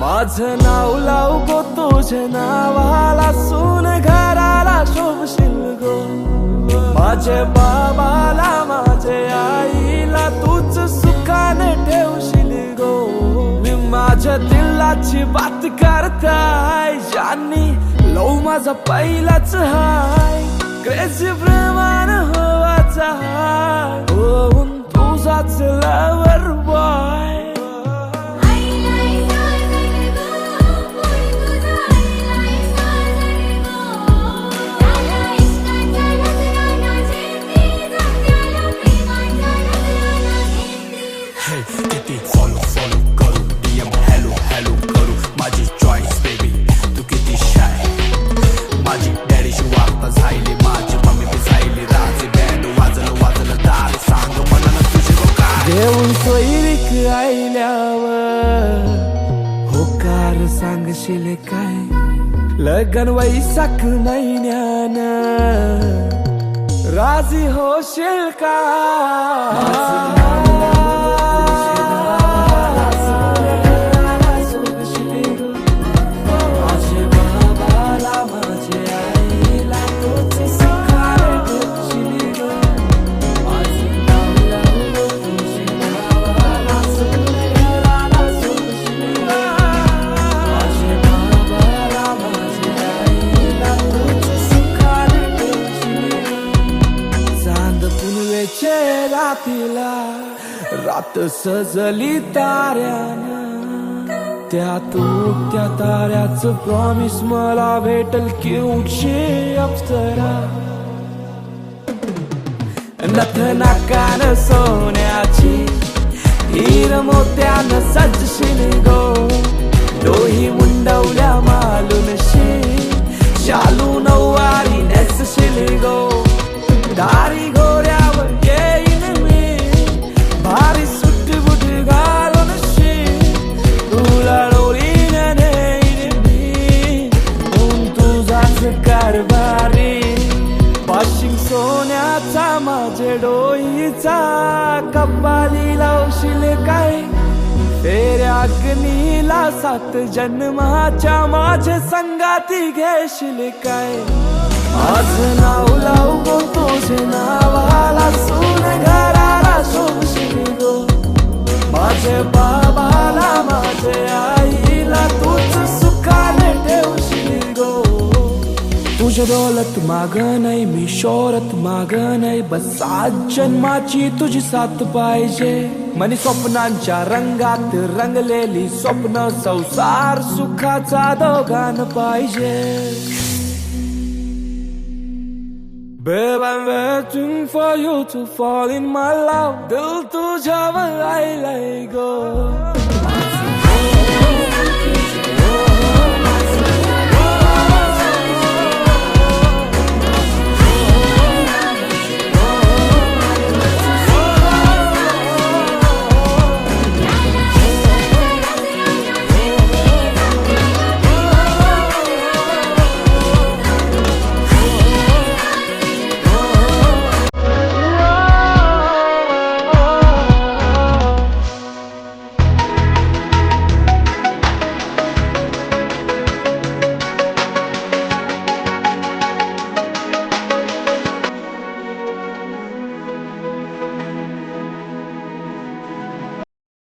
माझं नाव लाव गो तुझ्या नावाला, सून घराला शोभशील गो. माझे बाबाला माझे आईला तूच सुखाने ठेवशील गो. मी माझ्या दिलाची बात करताय ज्यांनी लव माझा पहिलाच हाय. क्रेझी प्रेमान होवाचा होऊन तुझाच लवर बॉय. किती फॉलो फॉलो करू, DM हॅलो हॅलो करू, माझी चॉईस बेबी तू किती शाय. माझी डॅडीशी वार्ता झाली, माझी मम्मी बी झाली राजी. बँड वाजलं वाजलं दार सांग मला तुझी काय. देऊन सोयरीक आईल्यावर होकार सांगशील काय. लगन वैशाख महिन्यानं राजी होशील का. रातीला रात सजली ताऱ्यानं, त्यात त्या ताऱ्याचं प्रॉमिस मला भेटल क्यूटशी अप्सरा. नथ नाकान सोन्याची हीर मोत्यानं सजशील गो. डोही मुंडवल्या मालूनशी शालू नऊवारी नेसशील गो. दारी घोड्यावर येईन मी भारी सुट बुट घालून शी. तुला डोलीने नेईन मी होऊन तुझाच कारभारी. पाशिंग सोन्याचा माझे डोईचा कपाली लावशील काय. तेऱ्या अग्नीला 7 जन्माच्या माझे संगाती घेशील काय. माझं नाव लाव गो तुझे नावाला, सून घराला शोभशील गो. माझे बाबाला माझे आईला तूच सुखाने ठेवशील गो. तुझ्या दौलत माग नाही, मी शोहरत माग नाही, बस 7 जन्माची तुझी साथ पाहिजे. मनी स्वप्नांच्या रंगात रंगलेली स्वप्न, संसार सुखाचा दोघांना पाहिजे. Babe, I'm waiting for you to fall in my love. दिल तुझ्यावर आईलाय गो.